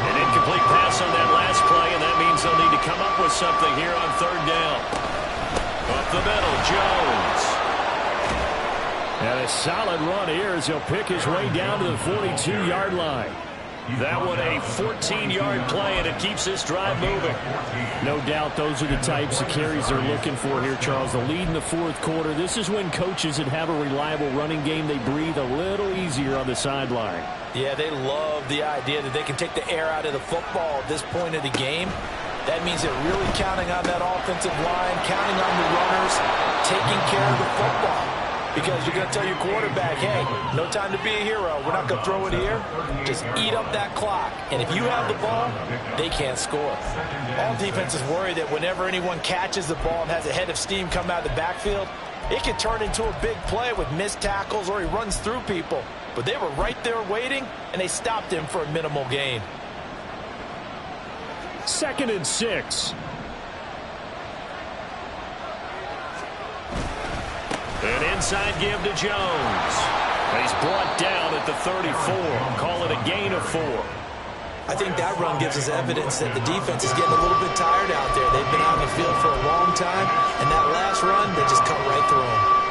S1: An incomplete pass on that last play, and that means they'll need to come up with something here on 3rd down. Up the middle, Jones. And a solid run here as he'll pick his way down to the 42-yard line. That one a 14-yard play, and it keeps this drive moving. No doubt those are the types of carries they're looking for here, Charles. The lead in the 4th quarter. This is when coaches that have a reliable running game, they breathe a little easier on the sideline.
S2: Yeah, they love the idea that they can take the air out of the football at this point of the game. That means they're really counting on that offensive line, counting on the runners, taking care of the football. Because you're going to tell your quarterback, hey, no time to be a hero. We're not going to throw it here. Just eat up that clock. And if you have the ball, they can't score. All defenses worry that whenever anyone catches the ball and has a head of steam come out of the backfield, it can turn into a big play with missed tackles or he runs through people. But they were right there waiting, and they stopped him for a minimal gain.
S1: 2nd and 6. An inside give to Jones. He's brought down at the 34. Call it a gain of 4.
S2: I think that run gives us evidence that the defense is getting a little bit tired out there. They've been out in the field for a long time, and that last run, they just cut right through them.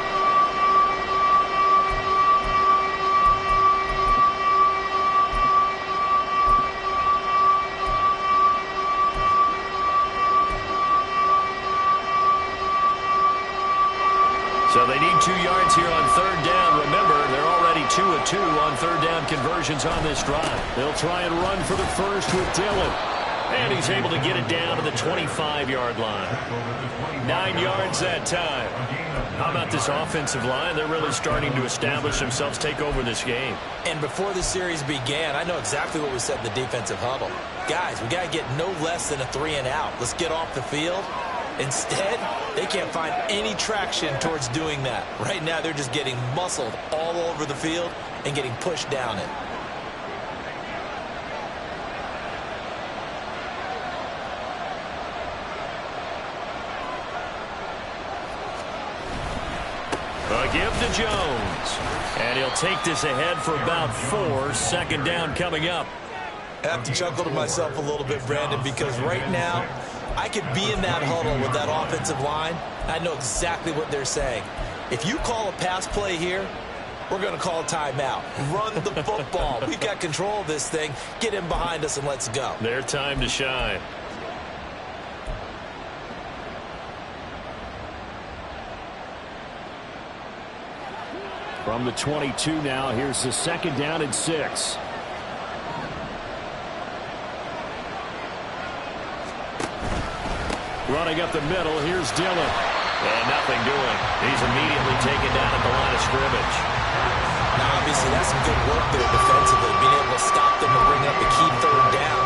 S1: So they need 2 yards here on 3rd down. Remember, they're already 2 of 2 on 3rd down conversions on this drive. They'll try and run for the first with Dillon. And he's able to get it down to the 25-yard line. 9 yards that time. How about this offensive line? They're really starting to establish themselves, take over this game.
S2: And before the series began, I know exactly what we said in the defensive huddle. Guys, we got to get no less than a 3-and-out. Let's get off the field. Instead, they can't find any traction towards doing that. Right now, they're just getting muscled all over the field and getting pushed down it.
S1: A give to Jones. And he'll take this ahead for about 4. 2nd down coming up.
S2: I have to chuckle to myself a little bit, Brandon, because right now, I could be in that huddle with that offensive line. I know exactly what they're saying. If you call a pass play here, we're going to call a timeout. Run the football. We've got control of this thing. Get in behind us and let's go.
S1: Their time to shine. From the 22 now, here's the 2nd down and 6. Running up the middle, here's Dillon. And nothing doing. He's immediately taken down at the line of scrimmage.
S2: Now, obviously, that's some good work there defensively, being able to stop them and bring up the key third down.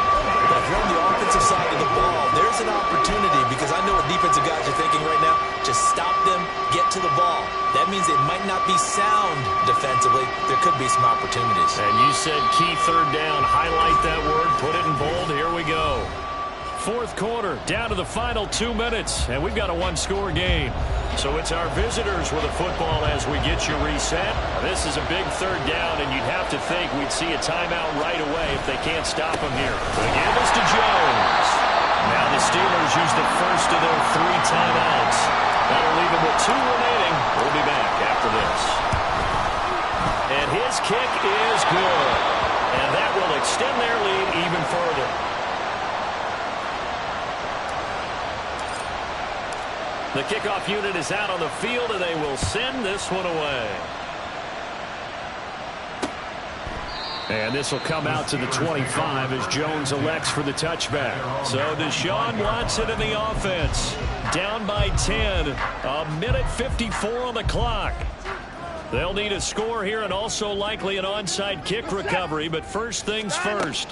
S2: But if you're on the offensive side of the ball, there's an opportunity, because I know what defensive guys are thinking right now. Just stop them, get to the ball. That means they might not be sound defensively. There could be some opportunities.
S1: And you said key third down. Highlight that word, put it in bold. Here we go. Fourth quarter, down to the final 2 minutes, and we've got a one-score game. So it's our visitors with the football as we get you reset. This is a big third down, and you'd have to think we'd see a timeout right away if they can't stop him here. The give is to Jones. Now the Steelers use the first of their 3 timeouts. That'll leave them with 2 remaining. We'll be back after this. And his kick is good. And that will extend their lead even further. The kickoff unit is out on the field, and they will send this one away. And this will come out to the 25 as Jones elects for the touchback. So Deshaun Watson in the offense. Down by 10. A minute 54 on the clock. They'll need a score here and also likely an onside kick recovery. But first things first.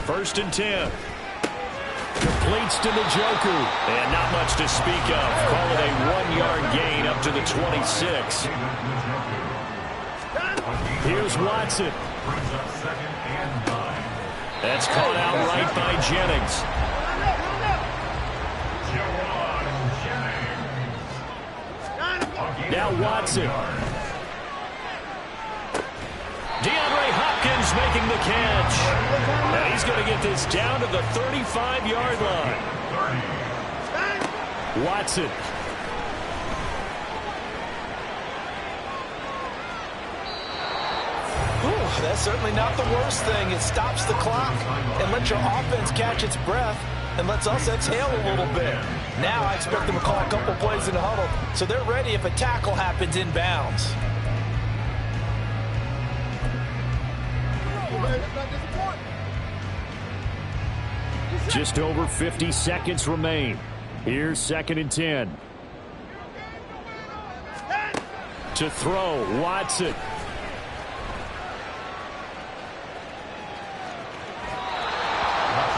S1: 1st and 10. Completes to Njoku. And not much to speak of. Call it a 1-yard gain up to the 26. Here's Watson. That's caught out right by Jennings. Now Watson. DeAndre Hopkins making the catch. Now he's going to get this down to the 35-yard line. Watson.
S2: Ooh, that's certainly not the worst thing. It stops the clock and lets your offense catch its breath and lets us exhale a little bit. Now I expect them to call a couple plays in the huddle so they're ready if a tackle happens inbounds.
S1: Just over 50 seconds remain. Here's 2nd and 10. To throw, Watson.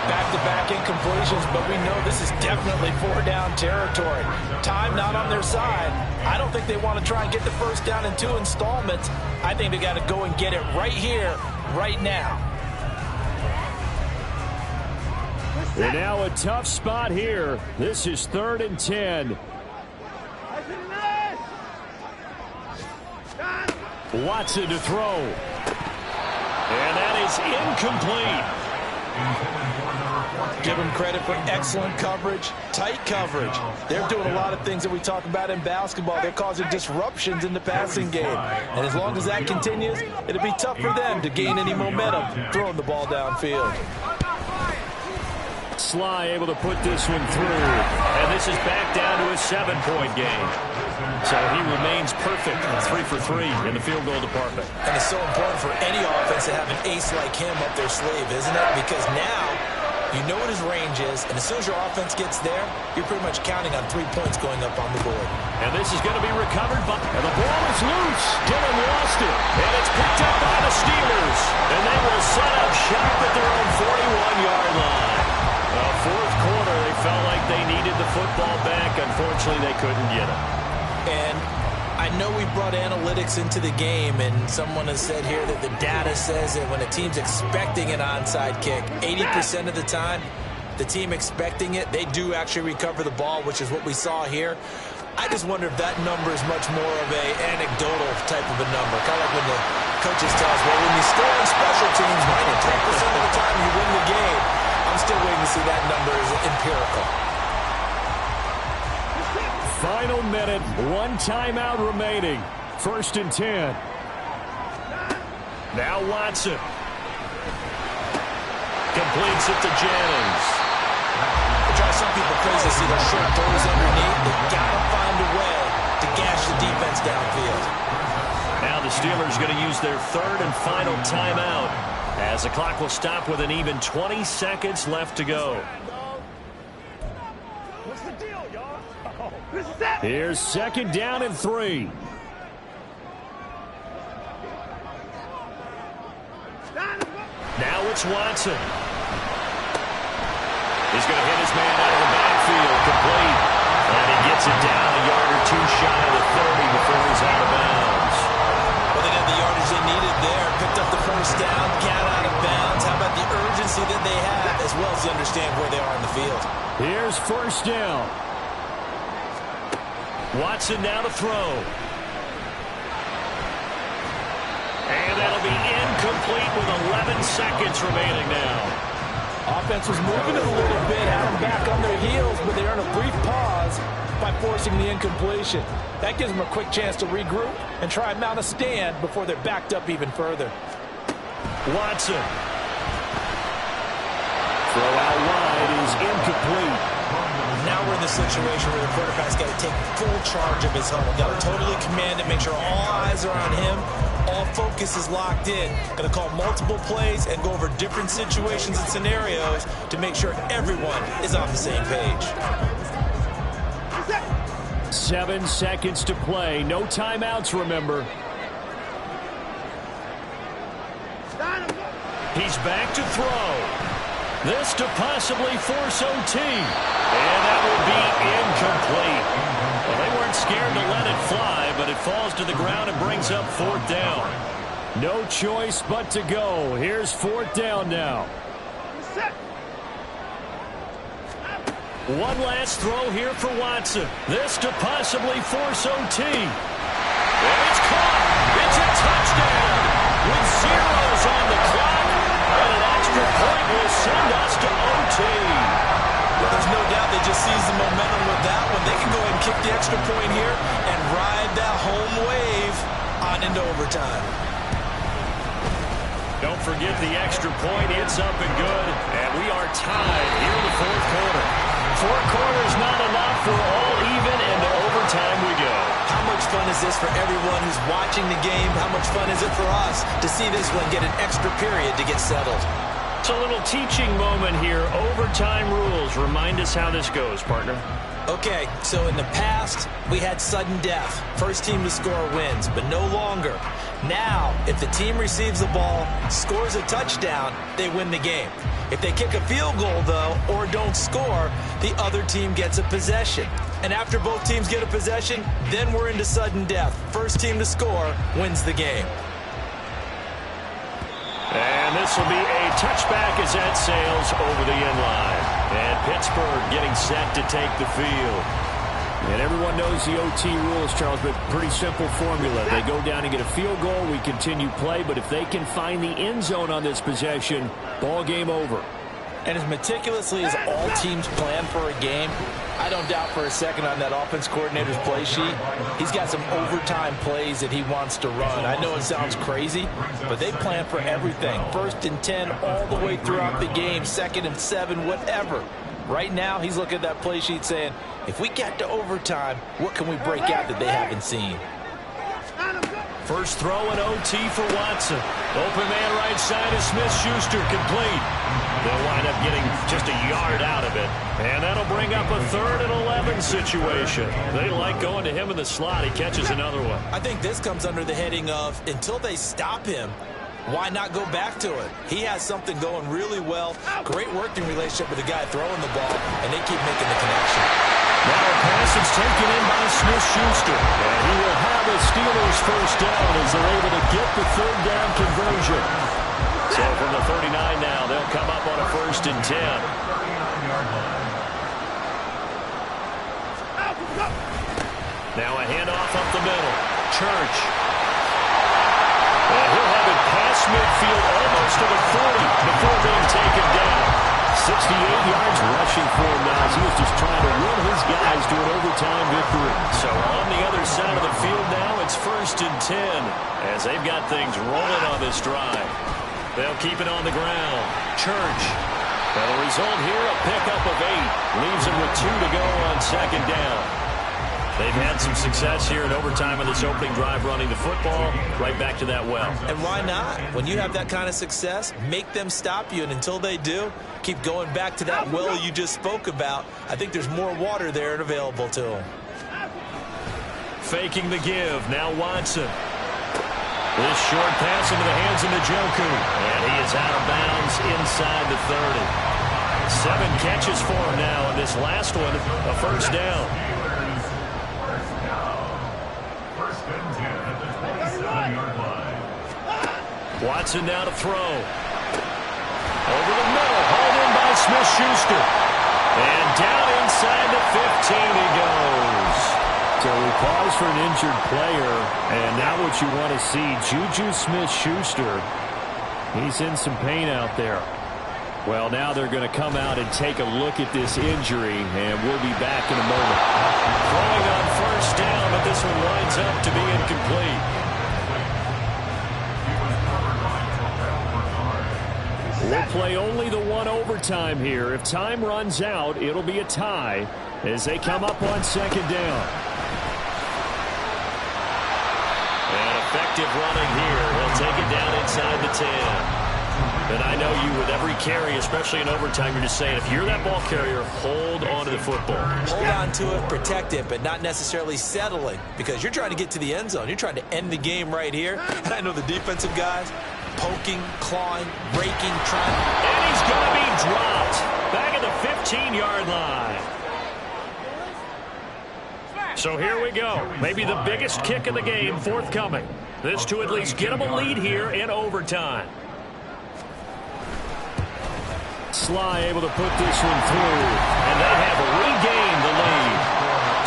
S2: Back-to-back incompletions, but we know this is definitely 4-down territory. Time not on their side. I don't think they want to try and get the first down in 2 installments. I think they got to go and get it right here, right now.
S1: They're now a tough spot here. This is 3rd and 10. Watson to throw. And that is incomplete.
S2: Give them credit for excellent coverage, tight coverage. They're doing a lot of things that we talk about in basketball. They're causing disruptions in the passing game. And as long as that continues, it'll be tough for them to gain any momentum throwing the ball downfield.
S1: Sly able to put this one through. And this is back down to a 7-point game. So he remains perfect, 3 for 3 in the field goal department.
S2: And it's so important for any offense to have an ace like him up their sleeve, isn't it? Because now you know what his range is, and as soon as your offense gets there, you're pretty much counting on 3 points going up on the board.
S1: And this is going to be recovered by, and the ball is loose. Dillon lost it, and it's picked up by the Steelers. And they will set up shop at their own 41-yard line. Fourth quarter, they felt like they needed the football back. Unfortunately, they couldn't get it.
S2: And I know we brought analytics into the game, and someone has said here that the data says that when a team's expecting an onside kick, 80% of the time, the team expecting it, they do actually recover the ball, which is what we saw here. I just wonder if that number is much more of a anecdotal type of a number. Kind of like when the coaches tell us, well, when you score on special teams, 10% of the time you win the game. I'm still waiting to see that number as empirical.
S1: Final minute, 1 timeout remaining. 1st and 10. Now Watson. Completes it to Jennings.
S2: It drives some people crazy to see those short throws underneath. They've got to find a way to gash the defense downfield.
S1: Now the Steelers going to use their 3rd and final timeout, as the clock will stop with an even 20 seconds left to go. Here's 2nd down and 3. Now it's Watson. He's going to hit his man out of the backfield, complete. And he gets it down a yard or two shy of the 30 before he's out of bounds.
S2: Well, they got the yardage they needed there. Picked up the 1st down, got out of bounds. How about the urgency that they have, as well as understand where they are in the field?
S1: Here's 1st down. Watson now to throw. And that'll be incomplete with 11 seconds remaining now.
S2: Offense was moving it a little bit, had them back on their heels, but they earned a brief pause by forcing the incompletion. That gives them a quick chance to regroup and try and mount a stand before they're backed up even further.
S1: Watson. Throw out wide is incomplete.
S2: Now we're in the situation where the quarterback's got to take full charge of his huddle. Got to totally command it, make sure all eyes are on him. All focus is locked in. Got to call multiple plays and go over different situations and scenarios to make sure everyone is on the same page.
S1: 7 seconds to play. No timeouts, remember. He's back to throw. This to possibly force OT. And that will be incomplete. Well, they weren't scared to let it fly, but it falls to the ground and brings up 4th down. No choice but to go. Here's 4th down now. One last throw here for Watson. This to possibly force OT. And it's caught. It's a touchdown with zeros on the clock. And an extra point will send us to OT.
S2: Well, there's no doubt they just seized the momentum with that one. They can go ahead and kick the extra point here and ride that home wave on into overtime.
S1: Don't forget the extra point. It's up and good. And we are tied here in the 4th quarter. 4 quarters not enough. We're all even, and to overtime we go.
S2: How much fun is this for everyone who's watching the game? How much fun is it for us to see this one get an extra period to get settled?
S1: It's a little teaching moment here. Overtime rules. Remind us how this goes, partner.
S2: Okay, so in the past, we had sudden death. First team to score wins, but no longer. Now, if the team receives the ball, scores a touchdown, they win the game. If they kick a field goal, though, or don't score, the other team gets a possession. And after both teams get a possession, then we're into sudden death. First team to score wins the game.
S1: And this will be a touchback as that sails over the end line. And Pittsburgh getting set to take the field. And everyone knows the OT rules, Charles, but pretty simple formula. They go down and get a field goal, we continue play, but if they can find the end zone on this possession, ball game over.
S2: And as meticulously as all teams plan for a game, I don't doubt for a second on that offense coordinator's play sheet, he's got some overtime plays that he wants to run. I know it sounds crazy, but they plan for everything. 1st and 10 all the way throughout the game, 2nd and 7, whatever. Right now, he's looking at that play sheet saying, if we get to overtime, what can we break out that they haven't seen?
S1: First throw and OT for Watson. Open man right side is Smith-Schuster, complete. They'll wind up getting just a yard out of it. And that'll bring up a 3rd and 11 situation. They like going to him in the slot. He catches another one.
S2: I think this comes under the heading of, until they stop him, why not go back to it? He has something going really well. Great working relationship with the guy throwing the ball, and they keep making the connection.
S1: Now a pass is taken in by Smith-Schuster. And he will have a Steelers first down as they're able to get the 3rd down conversion. So from the 39 now, they'll come up on a 1st and 10. Now a handoff up the middle. Church. And he'll have it past midfield almost to the 40 before being taken down. 68 yards rushing for him now as he was just trying to win his guys to an overtime victory. So on the other side of the field now, it's 1st and 10 as they've got things rolling on this drive. They'll keep it on the ground. Church. And the result here, a pickup of 8. Leaves him with 2 to go on 2nd down. They've had some success here in overtime on this opening drive running the football right back to that well.
S2: And why not? When you have that kind of success, make them stop you, and until they do, keep going back to that well you just spoke about. I think there's more water there and available to them.
S1: Faking the give. Now Watson. This short pass into the hands of Njoku. And he is out of bounds inside the 30. 7 catches for him now, and this last one, a first down.
S3: First and 10 at the 27-yard line.
S1: Watson now to throw. Over the middle, hauled in by Smith-Schuster. And down inside the 15 he goes.
S5: So we pause for an injured player, and now what you want to see, Juju Smith-Schuster, he's in some pain out there. Well, now they're going to come out and take a look at this injury, and we'll be back in a moment.
S1: Throwing on first down, but this one winds up to be incomplete. We'll play only the one overtime here. If time runs out, it'll be a tie as they come up on second down. Effective running here. He'll take it down inside the 10. And I know you, with every carry, especially in overtime, you're just saying, if you're that ball carrier, hold on to the football.
S2: Hold on to it, protect it, but not necessarily settling, because you're trying to get to the end zone. You're trying to end the game right here. And I know the defensive guys, poking, clawing, raking, trying.
S1: And he's going to be dropped back at the 15-yard line. So here we go. Maybe the biggest kick of the game forthcoming. This to at least get them a lead here in overtime. Sly able to put this one through. And they have regained the lead.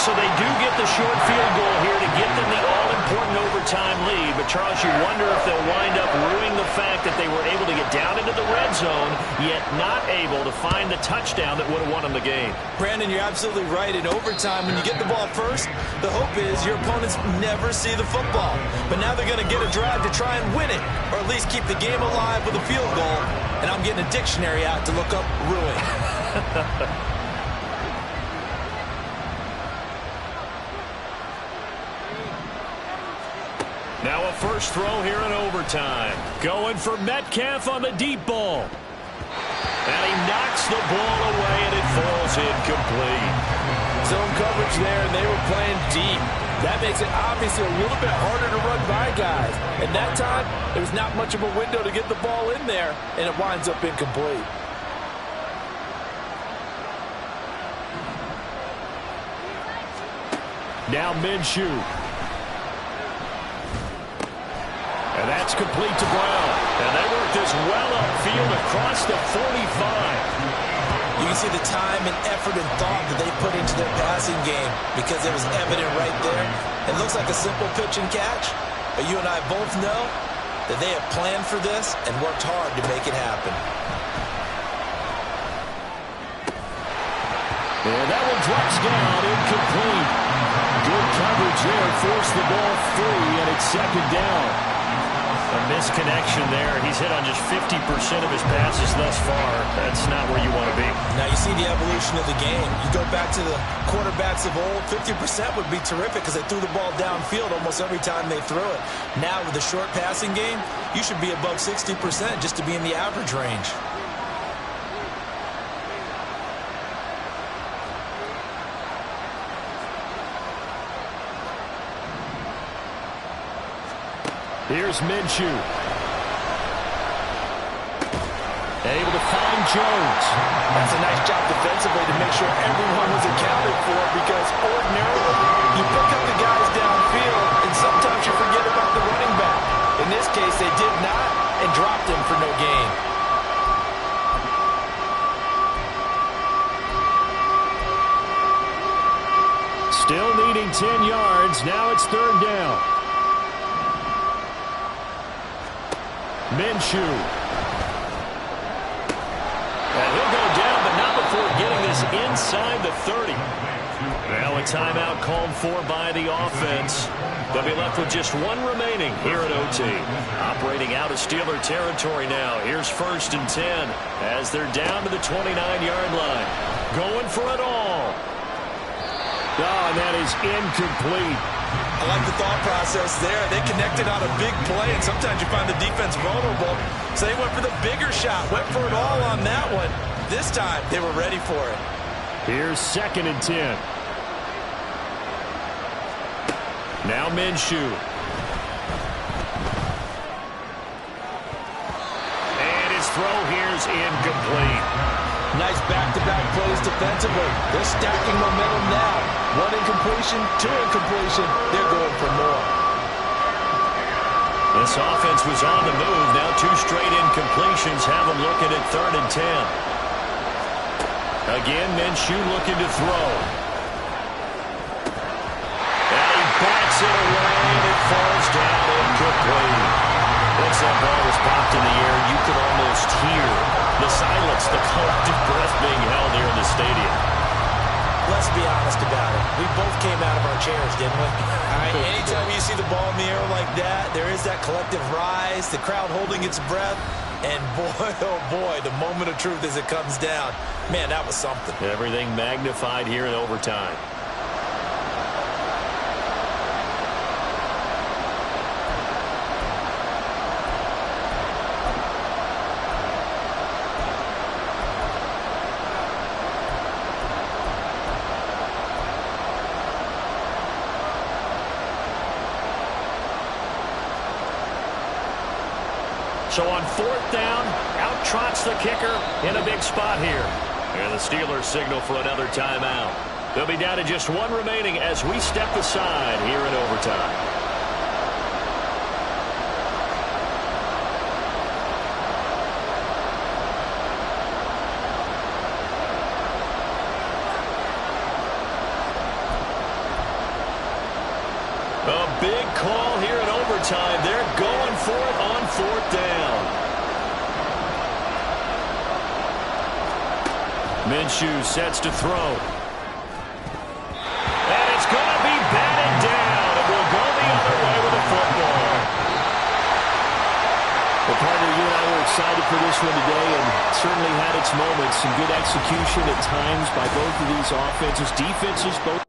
S1: So they do get the short field goal here to get them the all-important overtime lead. But, Charles, you wonder if they'll wind up ruining the fact that they were able to get down into the red zone, yet not able to find the touchdown that would have won them the game.
S2: Brandon, you're absolutely right. In overtime, when you get the ball first, the hope is your opponents never see the football. But now they're going to get a drive to try and win it, or at least keep the game alive with a field goal. And I'm getting a dictionary out to look up ruin.
S1: Now a first throw here in overtime. Going for Metcalf on the deep ball. And he knocks the ball away, and it falls incomplete.
S2: Zone coverage there, and they were playing deep. That makes it obviously a little bit harder to run by guys. And that time, there's not much of a window to get the ball in there, and it winds up incomplete.
S1: Now Minshew. And that's complete to Brown. And they work this well upfield across the 45.
S2: You can see the time and effort and thought that they put into their passing game because it was evident right there. It looks like a simple pitch and catch, but you and I both know that they have planned for this and worked hard to make it happen.
S1: And that one drops down, incomplete. Good coverage there, forced the ball free, and it's second down. A misconnection there. He's hit on just 50% of his passes thus far. That's not where you want to be.
S2: Now you see the evolution of the game. You go back to the quarterbacks of old, 50% would be terrific because they threw the ball downfield almost every time they threw it. Now with the short passing game, you should be above 60% just to be in the average range.
S1: Here's Minshew. Able to find Jones.
S2: That's a nice job defensively to make sure everyone was accounted for, because ordinarily you pick up the guys downfield and sometimes you forget about the running back. In this case, they did not and dropped him for no gain.
S1: Still needing 10 yards. Now it's third down. Minshew. And he'll go down, but not before getting this inside the 30. Now a timeout called for by the offense. They'll be left with just one remaining here at OT. Operating out of Steeler territory now. Here's first and 10 as they're down to the 29-yard line. Going for it all. Oh,
S5: and that is incomplete.
S2: I like the thought process there. They connected on a big play, and sometimes you find the defense vulnerable. So they went for the bigger shot, went for it all on that one. This time, they were ready for it.
S5: Here's 2nd and 10. Now Minshew. And his throw here's incomplete.
S2: Nice back-to-back plays defensively. They're stacking momentum now. 1 incompletion, 2 incompletion. They're going for more.
S1: This offense was on the move. Now 2 straight incompletions have them looking at 3rd and 10. Again, Minshew looking to throw. And he bats it away, and it falls down incomplete. Once that ball was popped in the air, you could almost hear the silence, the collective breath being held here in the stadium.
S2: Let's be honest about it. We both came out of our chairs, didn't we? Anytime you see the ball in the air like that, there is that collective rise, the crowd holding its breath, and boy, oh boy, the moment of truth as it comes down. Man, that was something.
S1: Everything magnified here in overtime. So on 4th down, out trots the kicker in a big spot here. And the Steelers signal for another timeout. They'll be down to just 1 remaining as we step aside here in overtime. A big call here in overtime. They're going for it on 4th down. Minshew sets to throw. And it's going to be batted down. It will go the other way with the football.
S5: Well, partner, you and I were excited for this one today, and certainly had its moments. Some good execution at times by both of these offenses. Defenses both.